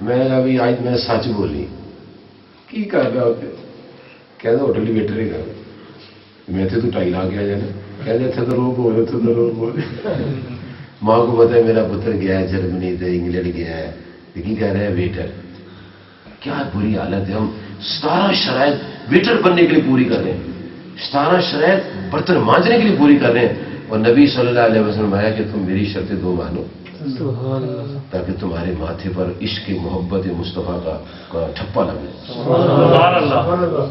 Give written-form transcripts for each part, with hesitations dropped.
میں ابھی آج میں سچ بولی کی کر رہا ہوتے کہ ہوٹل کی ویٹر ہی کر میں تو 2.5 لاکھ آ جانا کہ اتنے تو رو بول اتنے تو رو بول ماں کو پتا ہے میرا پتر گیا ہے جرمنی سے انگلینڈ گیا ہے کی کہہ رہے ہیں ویٹر. کیا بری حالت ہے. ہم 17 شرائط ویٹر بننے کے لیے پوری کر رہے ہیں, 17 شرائط برتن مانجنے کے لیے پوری کر رہے ہیں, اور نبی صلی اللہ علیہ وسلم آیا کہ تم میری شرطیں 2 مانو تاکہ تمہارے ماتھے پر عشق محبت مصطفیٰ کا ٹھپا لگے,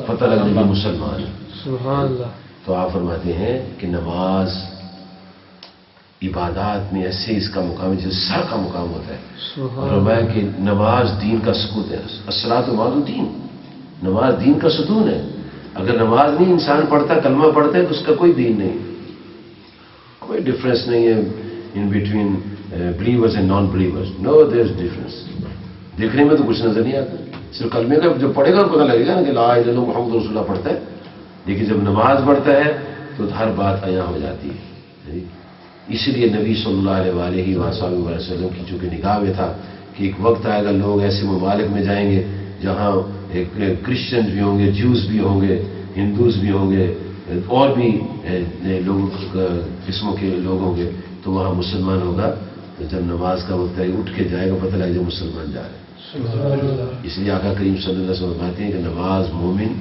پتہ لگنے کا مسلمان ہے. تو آپ فرماتے ہیں کہ نماز عبادات میں ایسے اس کا مقام ہے جیسے سر کا مقام ہوتا ہے. اور فرمایا کہ نماز دین کا سکون ہے. الصلاۃ عماد الدین, نماز دین کا ستون ہے. اگر نماز نہیں انسان پڑھتا, کلمہ پڑھتا ہے, تو اس کا کوئی دین نہیں, کوئی ڈفرینس نہیں ہے in between believers and non believers. No there is difference. دیکھنے میں تو کچھ نظر نہیں آتا, صرف کلمے کا جو پڑھے گا پتہ لگے گا نا کہ لا الہ الا اللہ محمد رسول اللہ پڑھتا ہے, لیکن جب نماز پڑھتا ہے تو ہر بات عیاں ہو جاتی ہے. اس لیے نبی صلی اللہ علیہ وسلم کی چونکہ نگاہ میں تھا کہ ایک وقت آئے گا لوگ ایسے ممالک میں جائیں گے جہاں کرسچنز بھی ہوں گے, جوز بھی ہوں گے, ہندوز بھی ہوں گے, اور بھی لوگ قسموں کے لوگ ہوں گے, تو وہاں مسلمان ہوگا. تو جب نماز کا وقت ہے اٹھ کے جائے گا, پتہ لگے جب مسلمان جا رہے ہیں. اس لیے آقا کریم صلی اللہ علیہ وسلم فرماتے ہیں کہ نماز مومن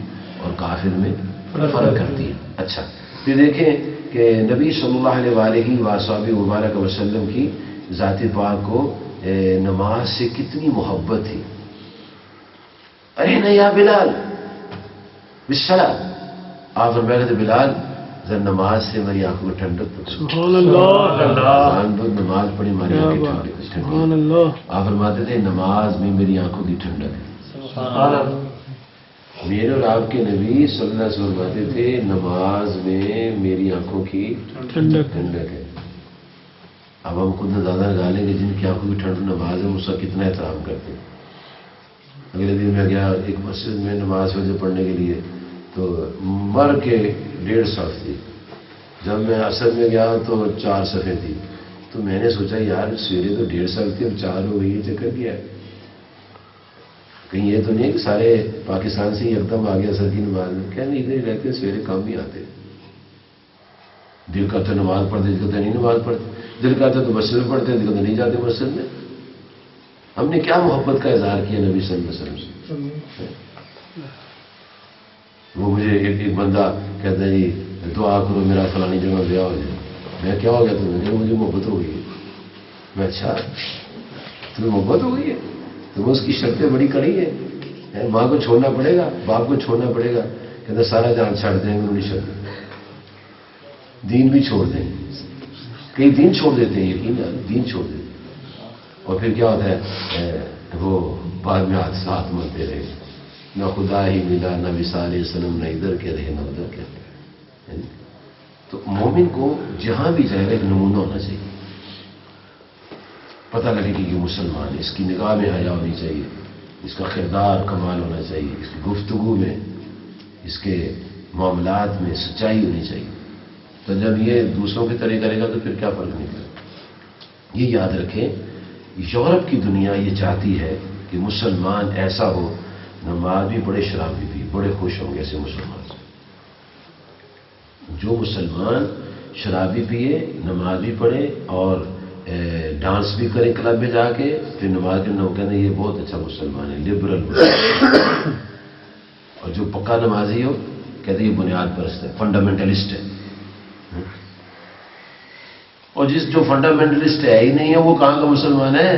اور کافر میں فرق کرتی ہے. اچھا, پھر دیکھیں کہ نبی صلی اللہ علیہ وبارک وسلم کی ذات پاک کو نماز سے کتنی محبت تھی. ارے نہیں یا بلال بالصلاۃ, آپ فرمایا کہ بلال ذرا نماز سے میری آنکھوں کو ٹھنڈک. سبحان اللہ, نماز پڑھی ہماری آنکھیں ٹھنڈک. سبحان اللہ. آپ فرماتے تھے نماز میں میری آنکھوں کی ٹھنڈک ہے. سبحان اللہ. میرے اور آپ کے نبی صلی اللہ علیہ وسلم فرماتے تھے نماز میں میری آنکھوں کی ٹھنڈک ہے. اب ہم خود زیادہ لگا لیں گے جن کی آنکھوں کی ٹھنڈ نماز ہے اس کا کتنا احترام کرتے ہیں. اگلے دن میں گیا ایک مسجد میں نماز وجہ پڑھنے کے لیے, تو مر کے 1.5 صف تھی. جب میں عصر میں گیا تو 4 صفیں تھی. تو میں نے سوچا یار سویرے تو 1.5 صف تھی, اب 4 ہو گئی, یہ چکر کیا ہے. کہیں یہ تو نہیں کہ سارے پاکستان سے یکدم آگے اثر کی نماز میں, کیا نہیں ادھر ہی رہتے, سویرے کام بھی آتے. دل کرتے نماز پڑھتے, دل کرتے نہیں نماز پڑھتے, دل کرتے تو مسجد میں پڑھتے, دل کرتے نہیں جاتے مسجد میں. ہم نے کیا محبت کا اظہار کیا نبی صلی اللہ علیہ وسلم سے. وہ مجھے ایک بندہ کہتا ہے جی دعا کرو میرا فلانی جگہ بیاہ ہو جائے. میں کیا ہو گیا تمہیں؟ مجھے محبت ہو گئی ہے. میں اچھا تمہیں محبت ہو گئی ہے, تو اس کی شرطیں بڑی کڑی ہے. ماں کو چھوڑنا پڑے گا, باپ کو چھوڑنا پڑے گا, کہتا سارا جان چھڑ دیں گے, انہوں شرط دین بھی چھوڑ دیں. کئی دین چھوڑ دیتے ہیں, یقین دین چھوڑ دیتے ہیں. اور پھر کیا ہوتا ہے وہ بعد میں حادثات ملتے رہے, نہ خدا ہی ملا, نہ مثال سنم, نہ ادھر کے رہے نہ ادھر کے رہے. تو مومن کو جہاں بھی جائے گا ایک نمونہ ہونا چاہیے, پتہ لگے کہ یہ مسلمان ہے, اس کی نگاہ میں حیا ہونی چاہیے, اس کا کردار کمال ہونا چاہیے, اس کی گفتگو میں, اس کے معاملات میں سچائی ہونی چاہیے. تو جب یہ دوسروں کی طرح کرے گا تو پھر کیا فرق نہیں کرے. یہ یاد رکھیں, یورپ کی دنیا یہ چاہتی ہے کہ مسلمان ایسا ہو, نماز بھی پڑھے, شراب بھی پی, بڑے خوش ہوں گے ایسے مسلمان. جو مسلمان شراب بھی پیے, نماز بھی پڑھے, اور ڈانس بھی کرے کلب میں جا کے, پھر نماز کے نام کہنے یہ بہت اچھا مسلمان ہے, لبرل. اور جو پکا نمازی ہو کہتے یہ بنیاد پرست ہے, فنڈامنٹلسٹ ہے. اور جو فنڈامنٹلسٹ ہے ہی نہیں ہے وہ کہاں کا مسلمان ہے.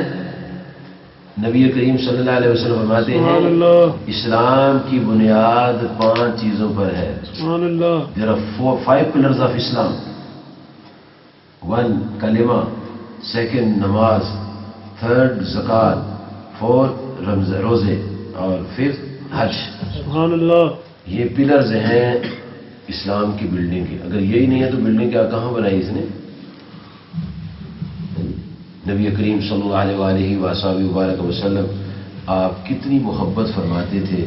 نبی کریم صلی اللہ علیہ وسلم فرماتے ہیں اسلام کی بنیاد 5 چیزوں پر ہے. There are 5 pillars of Islam. 1 کلمہ, 2 نماز, 3 زکوٰۃ, 4 روزے, اور 5 حج. سبحان اللہ. یہ پلرز ہیں اسلام کی بلڈنگ کی. اگر یہی نہیں ہے تو بلڈنگ کہاں بنائی اس نے. نبی کریم صلی اللہ علیہ وبارک وسلم آپ کتنی محبت فرماتے تھے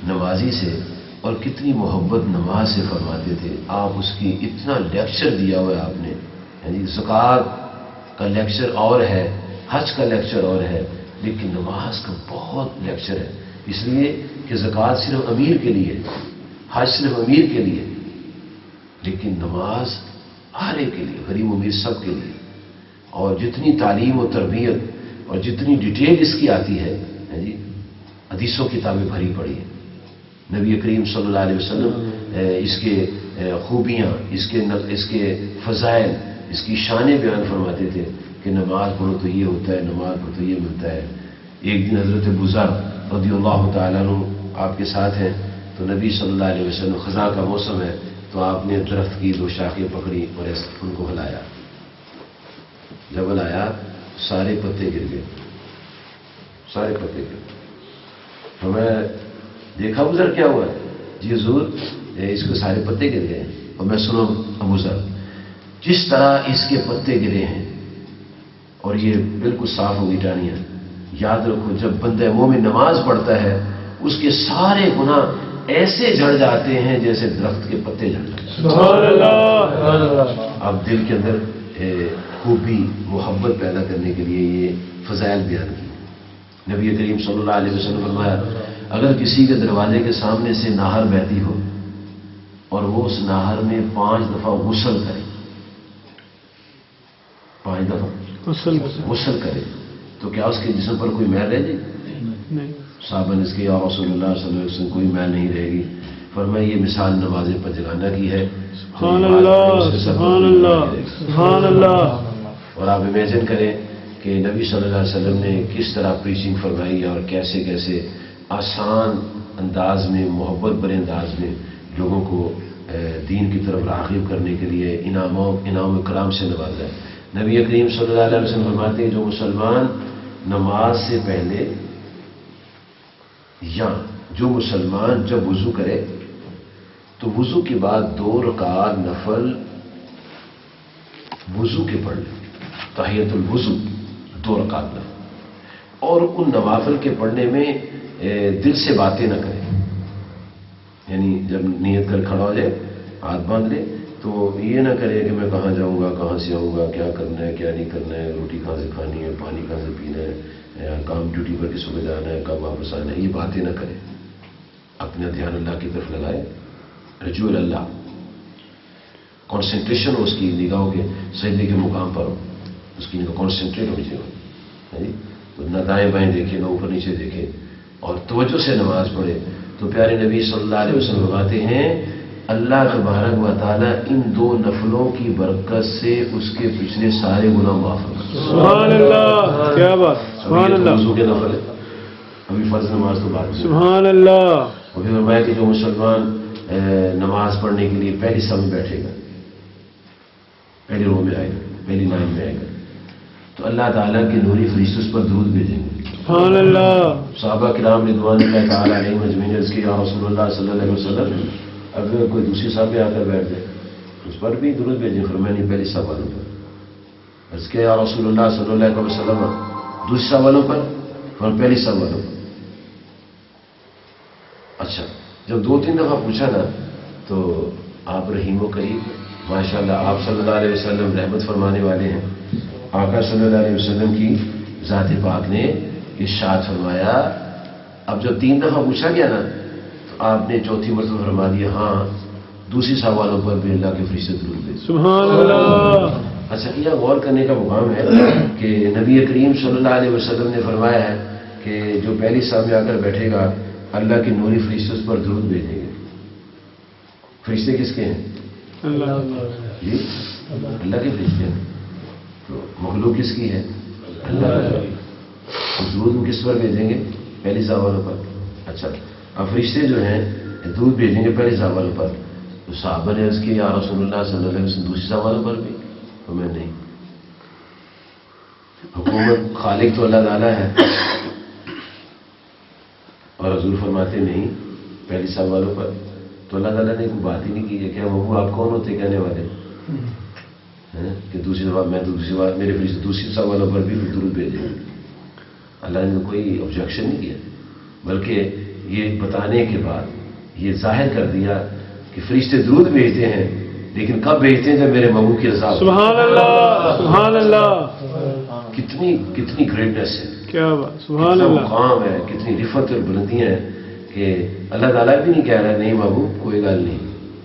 نمازی سے, اور کتنی محبت نماز سے فرماتے تھے. آپ اس کی اتنا لیکچر دیا ہوا ہے آپ نے. زکوٰۃ کا لیکچر اور ہے, حج کا لیکچر اور ہے, لیکن نماز کا بہت لیکچر ہے، اس لیے کہ زکوٰۃ صرف امیر کے لیے، حج صرف امیر کے لیے، لیکن نماز ہر ایک کے لیے، غریب امیر سب کے لیے. اور جتنی تعلیم و تربیت اور جتنی ڈیٹیل اس کی آتی ہے جی، حدیثوں کتابیں بھری پڑی ہیں. نبی کریم صلی اللہ علیہ وسلم اس کے خوبیاں، اس کے فضائل، اس کی شانیں بیان فرماتے تھے کہ نماز پڑھو تو یہ ہوتا ہے، نماز پڑھو تو یہ ملتا ہے. ایک دن حضرت بزر رضی اللہ تعالیٰ عنہ آپ کے ساتھ ہیں، تو نبی صلی اللہ علیہ وسلم، خزاں کا موسم ہے، تو آپ نے درخت کی 2 شاخیں پکڑی اور ان کو ہلایا. جب ہلایا سارے پتے گر گئے، سارے پتے گر گئے. ہمیں دیکھا بزر کیا ہوا ہے؟ جی حضور اس کے سارے پتے گر گئے. اور میں سنو ابو ذر، جس طرح اس کے پتے گرے ہیں اور یہ بالکل صاف ہوگی ٹہنیاں، یاد رکھو جب بندہ مومن نماز پڑھتا ہے اس کے سارے گناہ ایسے جھڑ جاتے ہیں جیسے درخت کے پتے جھڑ جاتے ہیں. سبحان اللہ. اب دل کے اندر خوبی، محبت پیدا کرنے کے لیے یہ فضائل بیان کی. نبی کریم صلی اللہ علیہ وسلم فرمایا اگر کسی کے دروازے کے سامنے سے نہر بہتی ہو اور وہ اس نہر میں 5 دفعہ غسل کرے، 5 دفعہ غسل کرے، تو کیا اس کے جسم پر کوئی میل رہ جائے گی؟ صحابہ نے اس کے یا رسول اللہ صلی اللہ علیہ وسلم کوئی میل نہیں رہے گی. فرمایا یہ مثال نماز پنجگانہ کی ہے. سبحان اللہ، سبحان اللہ، سبحان اللہ. اور آپ امیجن کریں کہ نبی صلی اللہ علیہ وسلم نے کس طرح پریچنگ فرمائی اور کیسے کیسے آسان انداز میں، محبت بھرے انداز میں لوگوں کو دین کی طرف راغب کرنے کے لیے انعام و کرام سے نوازا ہے. نبی کریم صلی اللہ علیہ وسلم فرماتے ہیں جو مسلمان نماز سے پہلے یا جو مسلمان جب وضو کرے تو وضو کے بعد 2 رکعت نفل وضو کے پڑھ لے، تحیۃ الوضو 2 رکعت نفل، اور ان نوافل کے پڑھنے میں دل سے باتیں نہ کرے. یعنی جب نیت کر کھڑا ہو جائے، ہاتھ باندھ لے، تو یہ نہ کرے کہ میں کہاں جاؤں گا، کہاں سے آؤں گا، کیا کرنا ہے کیا نہیں کرنا ہے، روٹی کہاں سے کھانی ہے، پانی کہاں سے پینا ہے، کام ڈیوٹی پر کس وقت جانا ہے، کب واپس آنا ہے. یہ باتیں نہ کرے، اپنا دھیان اللہ کی طرف لگائے، رجوع اللہ، کانسنٹریشن ہو اس کی نگاہوں کے سجدے کے مقام پر ہو، اس کی نگاہ کانسنٹریٹ ہونی چاہیے. تو نہ دائیں بائیں دیکھے، نہ اوپر نیچے دیکھے، اور توجہ سے نماز پڑھے. تو پیارے نبی صلی اللہ علیہ وسلم فرماتے ہیں اللہ تبارک و تعالیٰ ان 2 نفلوں کی برکت سے اس کے پچھلے سارے گناہ معاف کرتے ہیں. سبحان اللہ، کیا بات، سبحان اللہ. وضو کے نفل ہے، ابھی فرض نماز تو بات ہے. سبحان اللہ. اور پھر فرمایا کہ جو مسلمان نماز پڑھنے کے لیے پہلی صف میں بیٹھے گا، پہلی رو میں آئے گا، پہلی لائن میں آئے گا، تو اللہ تعالیٰ کے نوری فرشتے اس پر درود بھیجیں گے. سبحان اللہ. صحابہ کرام رضوان اللہ تعالیٰ علیہم اجمعین عرض کیا یا رسول اللہ صلی اللہ علیہ وسلم اگر کوئی دوسری صف میں آ کر بیٹھ جائے اس پر بھی درود بھیجیں. فرمایا نہیں، پہلی صف والوں پر. عرض کیا یا رسول اللہ صلی اللہ علیہ وسلم دوسری صف والوں پر؟ فرمایا پہلی صف والوں پر. اچھا، جب 2-3 دفعہ پوچھا نا تو آپ رحیم و کریم ماشاءاللہ، آپ صلی اللہ علیہ وسلم رحمت فرمانے والے ہیں. آقا صلی اللہ علیہ وسلم کی ذات پاک نے ارشاد فرمایا، اب جب 3 دفعہ پوچھا گیا نا تو آپ نے چوتھی مرتبہ فرما دیا ہاں دوسری صف والوں پر بھی اللہ کے فرشتے درود بھیجیں. سبحان اللہ. اچھا، یہ غور کرنے کا مقام ہے کہ نبی کریم صلی اللہ علیہ وسلم نے فرمایا ہے کہ جو پہلی صف میں آ کر بیٹھے گا اللہ کے نوری فرشتے اس پر درود بھیجیں گے. فرشتے کس کے ہیں؟ اللہ جی، اللہ کے فرشتے ہیں. تو مخلوق کس کی ہے؟ اللہ. درود کس پر بھیجیں گے؟ پہلی صف والوں پر. اچھا، اب فرشتے جو ہیں درود بھیجیں گے پہلی صف والوں پر. تو صحابہ نے عرض کی یا رسول اللہ صلی اللہ علیہ وسلم دوسری صف والوں پر بھی؟ تو میں نہیں. حکومت خالق تو اللہ تعالیٰ ہے، اور حضور فرماتے نہیں پہلی صف والوں پر. تو اللہ تعالیٰ نے کوئی بات ہی نہیں کی ہے. کیا وہ آپ کون ہوتے کہنے والے کہ دوسری دفعہ میں دوسری بار میرے فرشتے دوسری صف والوں پر بھی درود بھیجیں گے؟ اللہ نے کوئی آبجیکشن نہیں کیا، بلکہ یہ بتانے کے بعد یہ ظاہر کر دیا کہ فرشتے درود بھیجتے ہیں، لیکن کب بھیجتے ہیں؟ جب میرے محبوب کی رضا. سبحان اللہ، سبحان اللہ. کتنی کتنی گریٹنیس ہے، کیا بات، سبحان اللہ، مقام ہے، کتنی رفت اور بلندیاں ہیں کہ اللہ تعالیٰ بھی نہیں کہہ رہا نہیں بابو کوئی گل نہیں،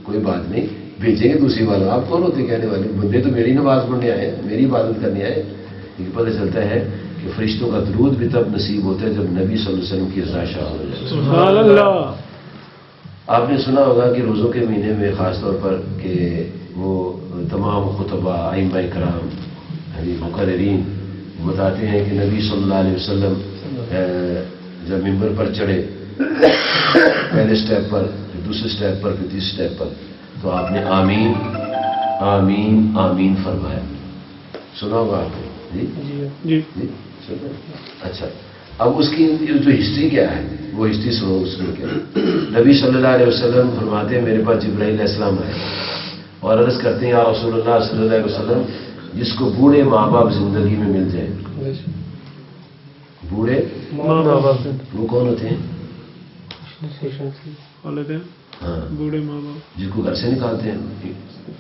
کوئی بات نہیں، بھیجیں گے دوسری بات. آپ کون ہوتے کہنے والے؟ بندے تو میری نماز پڑھنے آئے، میری عبادت کرنے آئے. لیکن پتہ چلتا ہے کہ فرشتوں کا درود بھی تب نصیب ہوتا ہے جب نبی صلی اللہ علیہ وسلم کی رضا شاہ ہو جائے. سبحان اللہ. آپ نے سنا ہوگا کہ روزوں کے مہینے میں خاص طور پر کہ وہ تمام خطبہ، ائمہ کرام، مقررین بتاتے ہیں کہ نبی صلی اللہ علیہ وسلم جب ممبر پر چڑھے پہلے سٹیپ پر، پھر دوسرے سٹیپ پر، پھر تیسرے سٹیپ پر، تو آپ نے آمین آمین آمین فرمایا. سنا ہوگا آپ نے؟ جی جی اچھا. اب اس کی جو ہسٹری کیا ہے وہ ہسٹری سنو. اس میں کیا نبی صلی اللہ علیہ وسلم فرماتے ہیں میرے پاس جبرائیل علیہ السلام آئے اور عرض کرتے ہیں یا رسول اللہ صلی اللہ علیہ وسلم جس کو بوڑھے ماں باپ زندگی میں مل جائے. بوڑھے ماں باپ وہ کون ہوتے ہیں؟ ہاں، بوڑھے ماں باپ جس کو گھر سے نکالتے ہیں،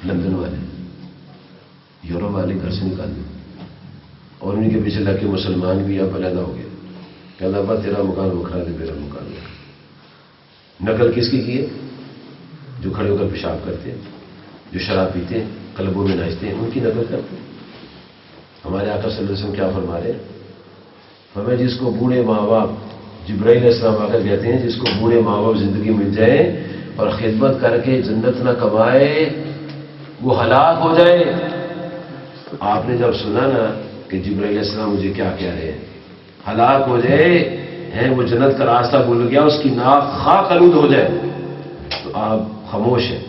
لندن والے، یورپ والے گھر سے نکالتے ہیں اور ان کے پیچھے لگ کے مسلمان بھی اب علیحدہ ہو گئے. کہنا ابا تیرا مکان وکھرا دے، میرا مکان وکھرا. نقل کس کی ہے؟ جو کھڑے ہو کر پیشاب کرتے ہیں، جو شراب پیتے ہیں، کلبوں میں ناچتے ہیں، ان کی نقل کرتے ہیں. ہمارے آقا صلی اللہ علیہ وسلم کیا فرما رہے ہیں؟ ہمیں جس کو بوڑھے ماں باپ، جبرائیل علیہ السلام آ کر کہتے ہیں جس کو بوڑھے ماں باپ زندگی مل جائے اور خدمت کر کے جنت نہ کمائے وہ ہلاک ہو جائے. آپ نے جب سنا نا کہ جبرائیل علیہ السلام مجھے کیا کہہ رہے ہیں، ہلاک ہو جائے ہیں، وہ جنت کا راستہ بھول گیا، اس کی ناک خاک آلود ہو جائے، تو آپ خاموش ہیں.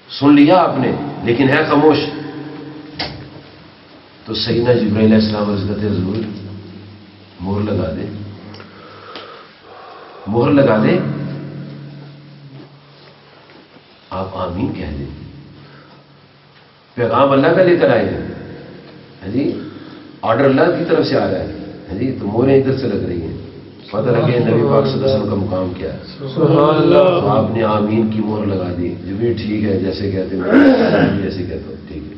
سن لیا آپ نے لیکن ہے خاموش. تو سیدنا جبرائیل علیہ السلام عرض کرتے حضور مہر لگا دے، مہر لگا دے. آپ آمین کہہ دیں. پیغام اللہ کا لے کر آئے ہیں جی، آرڈر اللہ کی طرف سے آ رہا ہے جی، تو موریں ادھر سے لگ رہی ہیں. پتہ لگے نبی پاک صلی اللہ علیہ وسلم کا مقام کیا ہے. سبحان اللہ. تو آپ نے آمین کی مہر لگا دی. جو بھی ٹھیک ہے جیسے کہتے ہیں جیسے کہتا ہوں ٹھیک ہے.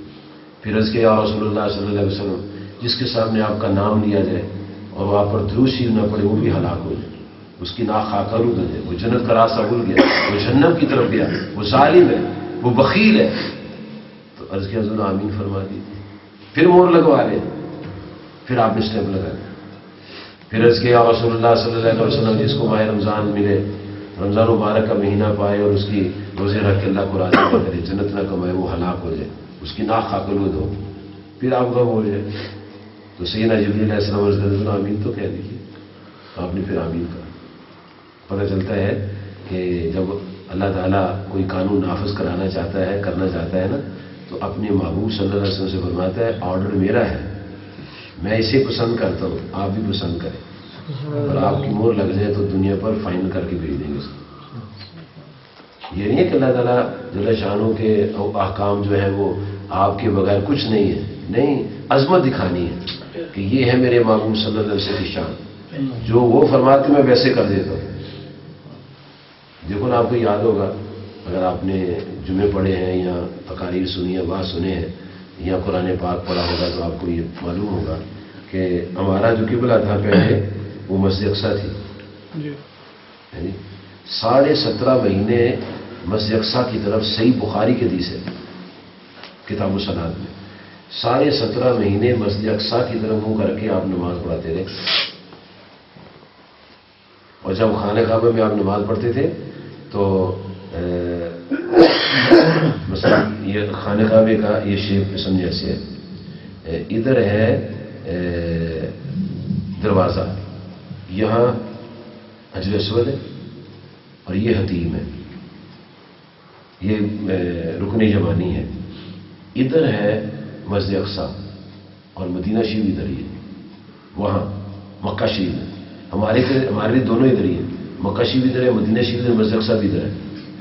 پھر عرض کیا یا رسول اللہ صلی اللہ علیہ وسلم جس کے سامنے آپ کا نام لیا جائے اور وہ آپ پر درود شریف نہ پڑے وہ بھی ہلاک ہو جائے، اس کی ناک خاک آلود ہو جائے، وہ جنت کا راستہ بھول گیا، وہ جہنم کی طرف گیا، وہ ظالم ہے، وہ بخیل ہے. تو عرض کیا حضور آمین فرما دی. پھر مہر لگوا لے. پھر آپ نے اسٹیپ لگا دیا. پھر عرض کیا یا رسول اللہ صلی اللہ علیہ وسلم جس کو ماہ رمضان ملے، رمضان مبارک کا مہینہ پائے اور اس کی روزے رکھ کے اللہ کو راضی نہ کرے، جنت نہ کمائے، وہ ہلاک ہو جائے، اس کی ناک خاک آلود ہو. پھر آپ کا ہو جائے. تو سیدنا جبرائیل علیہ السلام عرض کرتے ہیں آمین تو کہہ دیجیے. تو آپ نے پھر آمین کہا. پتہ چلتا ہے کہ جب اللہ تعالیٰ کوئی قانون نافذ کرانا چاہتا ہے، کرنا چاہتا ہے نا، تو اپنے محبوب صلی اللہ علیہ وسلم سے فرماتا ہے آرڈر میرا ہے، میں اسے پسند کرتا ہوں، آپ بھی پسند کریں. اور آپ کی مہر لگ جائے تو دنیا پر فائنل کر کے بھیج دیں گے اس کو. یہ نہیں ہے کہ اللہ تعالیٰ جل شانوں کے احکام جو ہیں وہ آپ کے بغیر کچھ نہیں ہے. نہیں، عظمت دکھانی ہے کہ یہ ہے میرے محبوب صلی اللہ علیہ وسلم کی شان. جو وہ فرماتے میں ویسے کر دیتا ہوں. دیکھو نا آپ کو یاد ہوگا اگر آپ نے جمعے پڑھے ہیں یا تقاریر سنی ہے، بات سنے ہیں یا قرآن پاک پڑھا ہوگا تو آپ کو یہ معلوم ہوگا کہ ہمارا جو قبلہ تھا پہلے وہ مسجد اقصیٰ تھی. یعنی 17.5 مہینے مسجد اقصیٰ کی طرف صحیح بخاری کے حدیث ہے کتاب الصلاۃ میں. 17.5 مہینے مسجد اقصیٰ کی طرف منہ کر کے آپ نماز پڑھاتے رہے. اور جب خانہ کعبہ میں آپ نماز پڑھتے تھے تو مثلا یہ خانہ کعبے کا یہ شیپ سمجھے سے ادھر ہے دروازہ، یہاں حجر اسود ہے اور یہ حتیم ہے، یہ رکن یمانی ہے. ادھر ہے مسجد اقصیٰ اور مدینہ شریف ادھر ہی ہے. وہاں مکہ شریف ہے. ہمارے لیے دونوں ادھر ہی ہیں. مکہ شریف ادھر ہے، مدینہ شریف ادھر، مسجد اقصیٰ بھی ادھر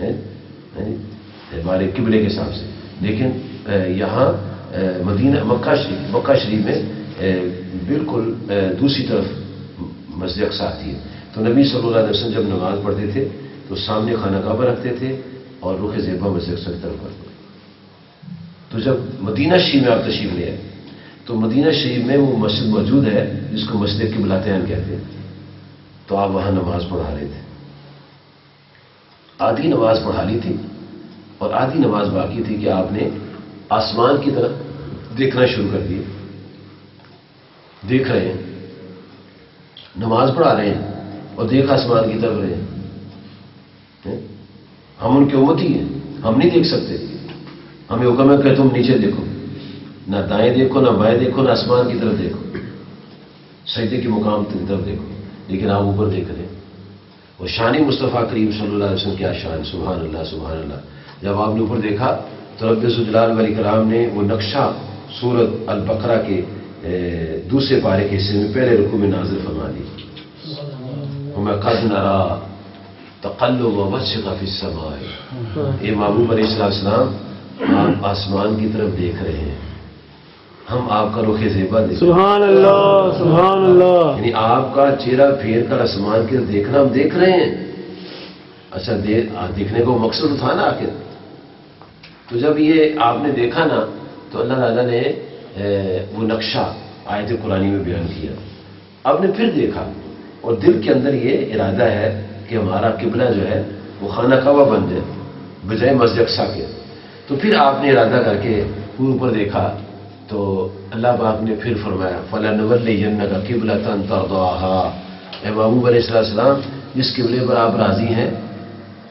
ہے ہمارے قبلے کے حساب سے. لیکن یہاں مکہ شریف میں بالکل دوسری طرف مسجد اقصیٰ آتی ہے. تو نبی صلی اللہ علیہ وسلم جب نماز پڑھتے تھے تو سامنے خانہ کعبہ رکھتے تھے اور رخ زیبا مسجد اقصیٰ کی طرف کرتے. تو جب مدینہ شریف میں آپ تشریف لے آئے تو مدینہ شریف میں وہ مسجد موجود ہے جس کو مسجد قبلتین کہتے ہیں. تو آپ وہاں نماز پڑھا رہے تھے. آدھی نماز پڑھا لی تھی اور آدھی نماز باقی تھی کہ آپ نے آسمان کی طرف دیکھنا شروع کر دیا. دیکھ رہے ہیں, نماز پڑھا رہے ہیں اور دیکھ آسمان کی طرف رہے ہیں. ہم ان کی امتی ہیں, ہم نہیں دیکھ سکتے. ہمیں حکم ہے کہ تم نیچے دیکھو, نہ دائیں دیکھو نہ بائیں دیکھو نہ آسمان کی طرف دیکھو, سجدے کے مقام کی طرف دیکھو, لیکن آپ اوپر دیکھ رہے ہیں. اور شان مصطفیٰ کریم صلی اللہ علیہ وسلم کیا شان, سبحان اللہ سبحان اللہ. جب آپ نے اوپر دیکھا تو رب ذوالجلال والاکرام نے وہ نقشہ سورۃ البقرہ کے دوسرے پارے کے حصے میں پہلے رکوع میں نازل فرما دی. قد نرى تقلب وجهك في السماء. اے محبوب علیہ السلام, آپ آسمان کی طرف دیکھ رہے ہیں, ہم آپ کا رخ زیبا دیکھ رہے ہیں. سبحان اللہ سبحان اللہ. یعنی آپ کا چہرہ پھیر کر آسمان کی طرف دیکھنا ہم دیکھ رہے ہیں. اچھا دیکھنے کو مقصد تھا نا آخر. تو جب یہ آپ نے دیکھا نا تو اللہ تعالیٰ نے وہ نقشہ آیت قرآنی میں بیان کیا. آپ نے پھر دیکھا اور دل کے اندر یہ ارادہ ہے کہ ہمارا قبلہ جو ہے وہ خانہ کعبہ بن جائے بجائے مسجد اقصی کے. تو پھر آپ نے ارادہ کر کے اوپر دیکھا تو اللہ پاک نے پھر فرمایا فَلَنُوَلِّيَنَّكَ قِبْلَةً تَرْضَاهَا. اے محبوب علیہ السلام, جس قبلے پر آپ راضی ہیں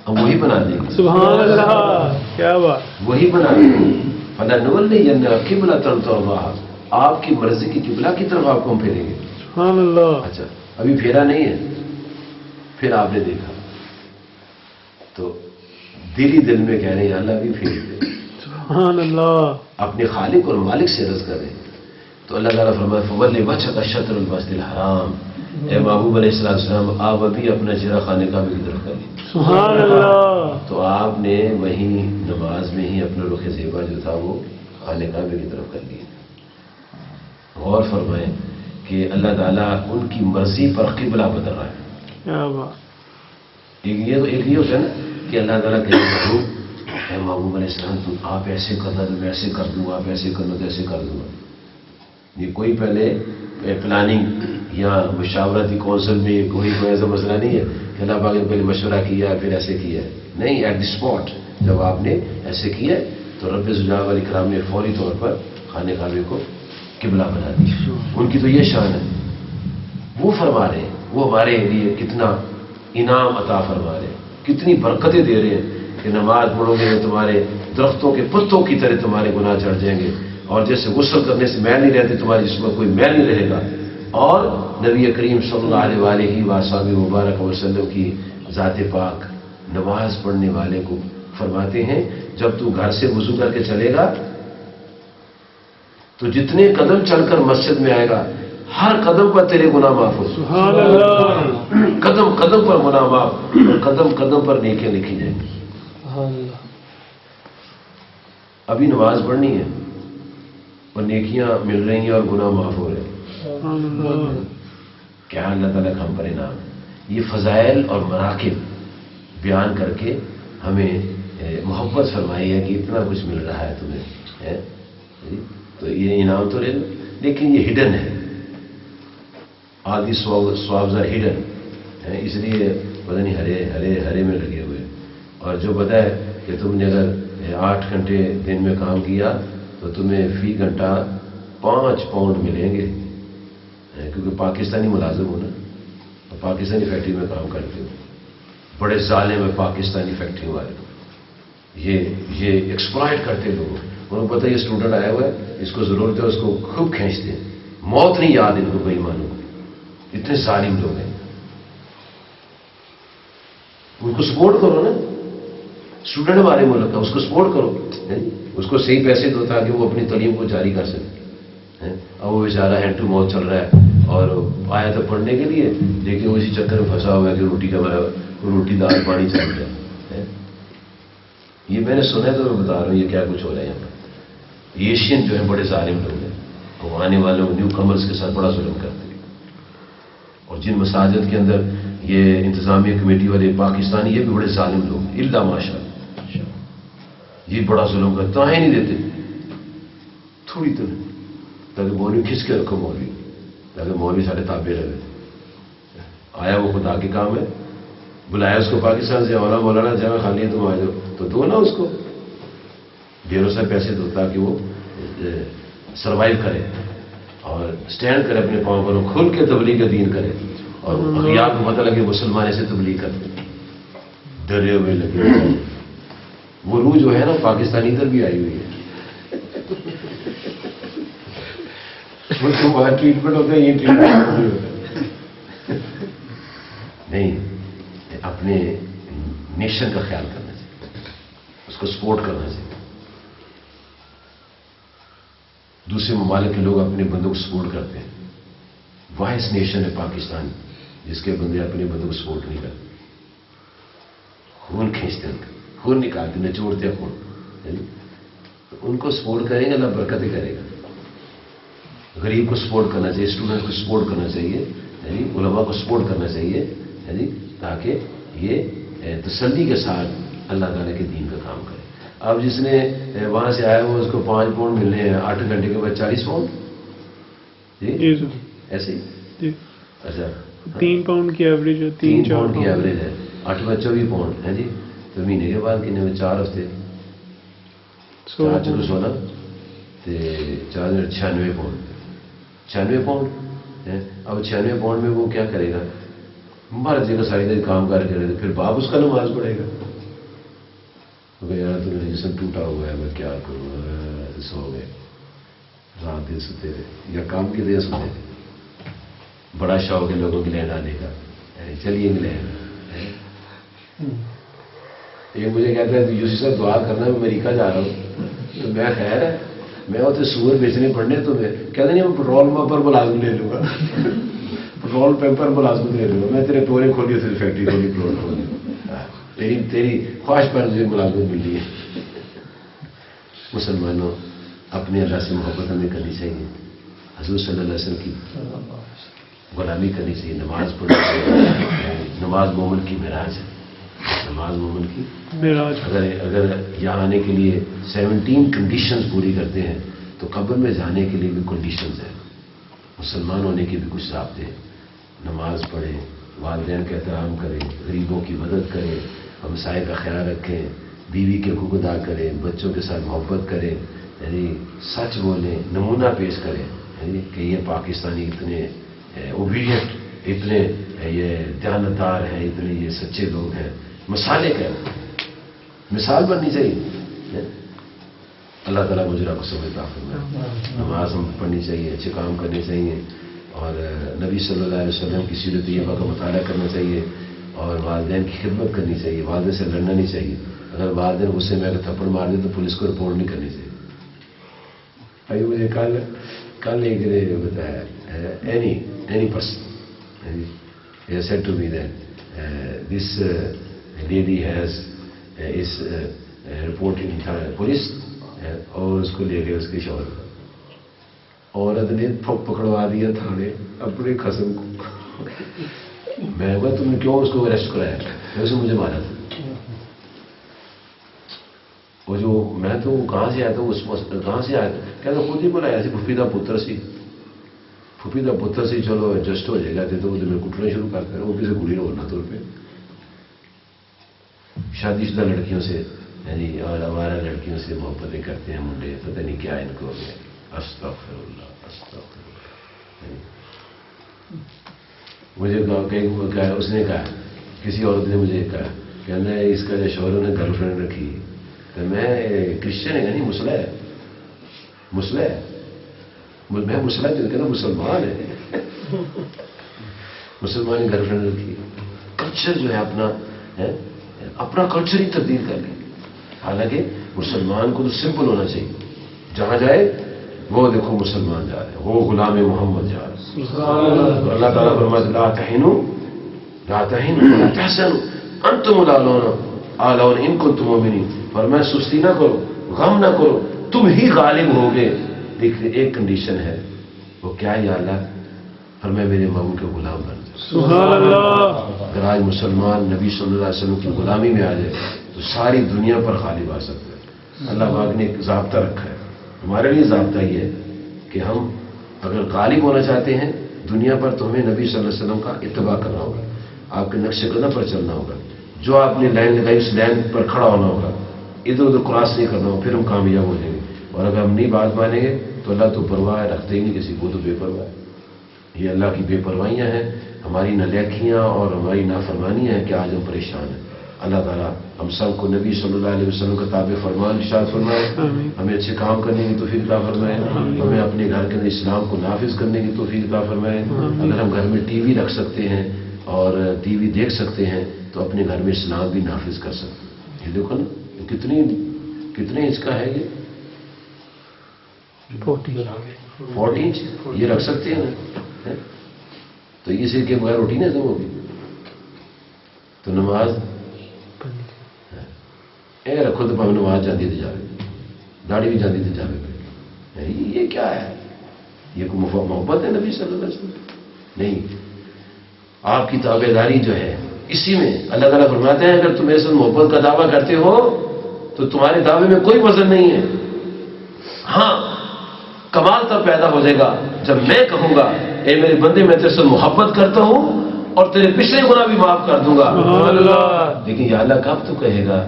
ہم وہی بنا دیں گے. سبحان اللہ, کیا بات. وہی بنا دیں گے. فَلَنُوَلِّيَنَّكَ قِبْلَةً تَرْضَاهَا. آپ کی مرضی کی قبلہ کی طرف آپ کو ہم پھیریں گے. سبحان اللہ. اچھا ابھی پھیرا نہیں ہے. پھر آپ نے دیکھا تو دل ہی دل میں کہہ رہے ہیں اللہ بھی پھیر دے. سبحان اللہ. اپنے خالق اور مالک سے عرض کریں تو اللہ تعالیٰ فرمایا فَوَلِّ وَجْهَكَ شَطْرَ الْمَسْجِدِ الْحَرَامِ. اے محبوب علیہ السلام, آپ ابھی اپنا چہرہ خانہ کعبہ کی طرف کر لیجیے. سبحان اللہ. تو آپ نے وہیں نماز میں ہی اپنا رخ زیبا جو تھا وہ خانہ کعبہ کی طرف کر لیا. غور فرمائیں کہ اللہ تعالیٰ ان کی مرضی پر قبلہ بدل رہا ہے. کیا بات. ایک یہ ہوتا ہے نا کہ اللہ تعالیٰ کہتے اے محبوب علیہ السلام تم آپ ایسے کرنا تو میں ایسے کر دوں گا, آپ ایسے کرنا تو ایسے کر دوں گا. یہ کوئی پہلے پلاننگ یا مشاورتی کونسل میں کوئی ایسا مسئلہ نہیں ہے کہ اللہ پاک نے پہلے مشورہ کیا پھر ایسے کیا ہے. نہیں, ایٹ دی اسپاٹ جب آپ نے ایسے کیا تو رب ذوالجلال والاکرام نے فوری طور پر خانہ کعبہ کو قبلہ بنا دیا. ان کی تو یہ شان ہے. وہ فرما رہے ہیں, وہ ہمارے لیے کتنا انعام عطا فرما رہے ہیں, کتنی برکتیں دے رہے ہیں کہ نماز پڑھو گے تمہارے درختوں کے پتوں کی طرح تمہارے گناہ چڑھ جائیں گے, اور جیسے غسل کرنے سے میل نہیں رہتے تمہارے جسم میں کوئی میل نہیں رہے گا. اور نبی کریم صلی اللہ علیہ وآلہ مبارک وسلم کی ذات پاک نماز پڑھنے والے کو فرماتے ہیں جب تو گھر سے وضو کر کے چلے گا تو جتنے قدم چل کر مسجد میں آئے گا ہر قدم پر تیرے گناہ معاف ہو. سبحان اللہ. قدم قدم پر گناہ معاف اور قدم قدم پر نیکیاں لکھی جائیں گی. سبحان اللہ. ابھی نماز پڑھنی ہے اور نیکیاں مل رہی ہیں اور گناہ معاف ہو رہے ہیں. سبحان اللہ. کیا اللہ تعالیٰ کا ہم پر انعام ہے. یہ فضائل اور مراقب بیان کر کے ہمیں محبت فرمائی ہے کہ اتنا کچھ مل رہا ہے تمہیں, تو یہ انعام تو لے لو, لیکن یہ ہڈن ہے. آدھی سوابز آر ہڈن, اس لیے پتہ نہیں ہرے میں لگے ہوئے. اور جو بتائے کہ تم نے اگر 8 گھنٹے دن میں کام کیا تو تمہیں فی گھنٹہ 5 پاؤنڈ ملیں گے, کیونکہ پاکستانی ملازم ہو نا, تو پاکستانی فیکٹری میں کام کرتے ہو. بڑے ظالم ہے پاکستانی فیکٹری والے, یہ ایکسپلائٹ کرتے لوگ. انہوں کو پتہ یہ اسٹوڈنٹ آیا ہوا ہے, اس کو ضرورت ہے, اس کو خوب کھینچتے ہیں. موت نہیں یاد ان کو بے ایمانوں کو, اتنے ظالم لوگ ہیں. ان کو سپورٹ کرو نا, اسٹوڈنٹ ہمارے ملک کا, اس کو سپورٹ کرو, اس کو صحیح پیسے دو تاکہ وہ اپنی تعلیم کو جاری کر سکے. اب وہ بیچارہ ہینڈ ٹو ماؤتھ چل رہا ہے اور آیا تھا پڑھنے کے لیے, لیکن وہ اسی چکر میں پھنسا ہوا ہے کہ روٹی دال پانی چل رہا ہے. یہ میں نے سنا ہے تو میں بتا رہا ہوں یہ کیا کچھ ہو رہا ہے یہاں پر. ایشین جو ہے بڑے ظالم لوگ ہیں, وہ آنے والوں نیو کمرز کے ساتھ بڑا ظلم کرتے ہیں. اور جن مساجد کے اندر یہ انتظامیہ کمیٹی والے پاکستانی یہ بھی بڑے ظالم لوگ ہیں, الا ماشاء اللہ, یہ بڑا ظلم کرتے ہیں, نہیں دیتے تھوڑی تو نہیں. تاکہ مولوی کھینچ کے رکھو مولوی، تاکہ مولوی سارے تابع رہے. آیا وہ خدا کے کام ہے، بلایا اس کو پاکستان سے، مولانا جگہ خالی ہے تم آ جاؤ، تو دو نا اس کو ڈھیروں سے پیسے دو تاکہ وہ سروائیو کرے اور اسٹینڈ کرے اپنے پاؤں پر، کھل کے تبلیغ دین کرے. اور اغیار کو پتہ لگے مسلمان ایسے تبلیغ کرتے ڈرے ہوئے لگے ہوئے. وہ روح جو ہے نا پاکستانی ادھر بھی آئی ہوئی ہے. وہاں ٹریٹمنٹ ہوتا ہے، یہ ٹریٹمنٹ نہیں ہوتا. نہیں، اپنے نیشن کا خیال کرنا چاہیے، اس کو سپورٹ کرنا چاہیے. دوسرے ممالک کے لوگ اپنے بندوں کو سپورٹ کرتے ہیں. وائس نیشن ہے پاکستان جس کے بندے اپنے بندوں کو سپورٹ نہیں کرتے، خون کھینچتے ہیں، خون نکالتے، نچوڑتے خون. ان کو سپورٹ کریں گے اللہ برکتیں کرے گا. غریب کو سپورٹ کرنا چاہیے، اسٹوڈنٹ کو سپورٹ کرنا چاہیے، علماء کو سپورٹ کرنا چاہیے، تاکہ یہ تسلی کے ساتھ اللہ تعالیٰ کے دین کا کام کرے. اب جس نے وہاں سے آیا وہ اس کو 5 پاؤنڈ ملنے ہیں، 8 گھنٹے کے بعد 40 پاؤنڈ. جی ایسے ہی. اچھا 3 پاؤنڈ کی ایوریج ہے، 3 پاؤنڈ کی ایوریج ہے، 8 میں 24 پاؤنڈ ہے جی. تو مہینے کے بعد کتنے میں 4 ہفتے 4 چلو 16 4 96 پاؤنڈ 96 پاؤنڈ ہے. اب 96 پاؤنڈ میں وہ کیا کرے گا؟ مر جائے گا ساری دن کام کر کے. پھر باپ اس کا نماز پڑھے گا. یار تو میرا جسم ٹوٹا ہوا ہے، میں کیا کروں، سو گئے رات دن سوتے رہے یا کام کے دن سوتے رہے. بڑا شوق ہے لوگوں کی لہر آنے کا، چلیے لہر. یہ مجھے کہتا ہے یوسف صاحب دعا کرنا، میں امریکہ جا رہا ہوں. تو میں خیر ہے، میں اتنے سور بیچنے پڑنے، تو میں کہتے نہیں میں پٹرول پمپ پر ملازم لے لوں گا. پٹرول پمپ پر ملازمت لے لوں گا میں. تیرے پورے کھولی تیری فیکٹری کھولی، پٹرول کھولی، تیری خواہش پر مجھے ملازمت مل رہی ہے. مسلمانوں اپنے اللہ سے محبت ہمیں کرنی چاہیے، حضور صلی اللہ علیہ وسلم کی غلامی کرنی چاہیے، نماز پڑھنی چاہیے. نماز مومن کی معراج ہے، نماز مومن کی معراج. اگر یہاں آنے کے لیے 17 کنڈیشنز پوری کرتے ہیں تو قبر میں جانے کے لیے بھی کنڈیشنز ہیں. مسلمان ہونے کے بھی کچھ ضابطے ہیں. نماز پڑھیں، والدین کا احترام کریں، غریبوں کی مدد کریں، ہمسائے کا خیال رکھیں، بیوی کے حقوق ادا کریں، بچوں کے ساتھ محبت کریں، سچ بولیں، نمونہ پیش کریں کہ یہ پاکستانی اتنے اوبیڈینٹ، اتنے یہ دیانتدار ہیں، اتنے یہ سچے لوگ ہیں. مثالیں کیا، مثال بننی چاہیے. اللہ تعالیٰ مجرا کو سمجھتا فرمائے. نماز ہم پڑھنی چاہیے، اچھے کام کرنے چاہیے، اور نبی صلی اللہ علیہ وسلم کی سیرت طیبہ کا مطالعہ کرنا چاہیے، اور والدین کی خدمت کرنی چاہیے. والدین سے لڑنا نہیں چاہیے. اگر والدین غصے میں اگر تھپڑ مار دے تو پولیس کو رپورٹ نہیں کرنی چاہیے. ابھی مجھے کل ایک بتایا any person he said to me that this lady is reported in police, اور اس کو لے گئے اس کے شوہر کو. عورت نے پکڑوا دیا تھانے اپنے قسم کو. میں کہا تم نے کیوں اس کو اریسٹ کرایا؟ ویسے مجھے مارا تھا. وہ جو میں تو کہاں سے آیا تھا، اس کہاں سے آیا تھا، کہتا خود ہی بولا ایسے پھپھی دا پتر سی، پھپھی دا پتر سی، چلو ایڈجسٹ ہو جائے گا. تو وہ میرے کٹنا شروع کرتے ہیں، وہ کسی گولی ہونا طور پہ. شادی شدہ لڑکیوں سے اور ہمارا لڑکیوں سے محبتیں کرتے ہیں منڈے، پتہ نہیں کیا ان کو ہو گیا. استغفر اللہ استغفر اللہ. مجھے اس نے کہا، کسی عورت نے مجھے کہا کہ میں اس کا جو شوہر نے گرل فرینڈ رکھی، تو میں کرسچن ہے نہیں، مسلح ہے، مسلح ہے. میں مسلح جو کہنا مسلمان ہے، مسلمان نے گرل فرینڈ رکھی. کلچر جو ہے اپنا کلچر ہی تبدیل کر لیں. حالانکہ مسلمان کو تو سمپل ہونا چاہیے، جہاں جائے وہ دیکھو مسلمان جا رہے ہیں، وہ غلام محمد جا رہے ہیں. اللہ تعالیٰ فرماتا لا تہنوا لا تحزنوا انتم الاعلون ان کنتم مؤمنین. فرمایا سستی نہ کرو، غم نہ کرو، تم ہی غالب ہوگے. لیکن ایک کنڈیشن ہے، وہ کیا ہے یا اللہ؟ فرمایا میرے محبوب کے غلام بن جائے. سبحان اللہ. اگر آج مسلمان نبی صلی اللہ علیہ وسلم کی غلامی میں آ جائے تو ساری دنیا پر غالب آ سکتے ہیں. اللہ پاک نے ایک ضابطہ رکھا ہے. ہمارے لیے ضابطہ یہ ہے کہ ہم اگر غالب ہونا چاہتے ہیں دنیا پر تو ہمیں نبی صلی اللہ علیہ وسلم کا اتباع کرنا ہوگا، آپ کے نقش قدم پر چلنا ہوگا، جو آپ نے لائن لگائی اس لائن پر کھڑا ہونا ہوگا، ادھر ادھر کراس نہیں کرنا ہوگا، پھر ہم کامیاب ہو جائیں گے۔ اور اگر ہم نہیں بات مانیں گے تو اللہ تو پرواہ رکھتے ہی نہیں کسی کو، تو بے پرواہ ہے۔ یہ اللہ کی بے پروائیاں ہیں، ہماری نالیکیاں اور ہماری نافرمانیاں ہیں کہ آج ہم پریشان ہیں۔ اللہ تعالیٰ ہم سب کو نبی صلی اللہ علیہ وسلم کا تابع فرمان ارشاد فرمائے، ہمیں اچھے کام کرنے کی توفیق عطا فرمائے، ہمیں اپنے گھر کے اندر اسلام کو نافذ کرنے کی توفیق عطا فرمائے۔ اگر ہم گھر میں ٹی وی رکھ سکتے ہیں اور ٹی وی دیکھ سکتے ہیں تو اپنے گھر میں اسلام بھی نافذ کر سکتے ہیں۔ یہ دیکھو نا کتنے انچ کا ہے، یہ 40 انچ یہ رکھ سکتے ہیں نا، تو اس کے بغیر روٹی نہیں ہضم ہوگی۔ تو نماز اے رکھو تو نماز جاتی تھی جاوے، داڑھی بھی جاتی تھی جاوے، یہ کیا ہے؟ یہ کوئی محبت ہے نبی صلی اللہ علیہ وسلم؟ نہیں، آپ کی تابع داری جو ہے اسی میں اللہ تعالیٰ فرماتے ہیں اگر تم میرے ساتھ محبت کا دعویٰ کرتے ہو تو تمہارے دعوے میں کوئی وزن نہیں ہے۔ ہاں کمال تب پیدا ہو جائے گا جب میں کہوں گا اے میرے بندے میں تیرے سے محبت کرتا ہوں اور تیرے پچھلے گناہ بھی معاف کر دوں گا۔ لیکن یا اللہ کب تو کہے گا؟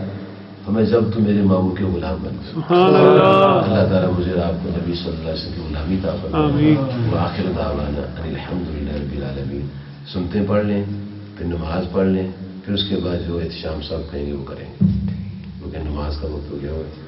ہمیں جب تو میرے ماموں کے غلام بن گئے۔ اللہ تعالیٰ مجھے آپ کو نبی صلی اللہ علیہ وسلم کی غلامی عطا فرمائے۔ وآخر دعوانا ان الحمدللہ رب العالمین۔ سنتے پڑھ لیں، پھر نماز پڑھ لیں، پھر اس کے بعد جو احتشام صاحب کہیں گے وہ کریں گے، کیونکہ نماز کا وقت ہو گیا ہوا ہے۔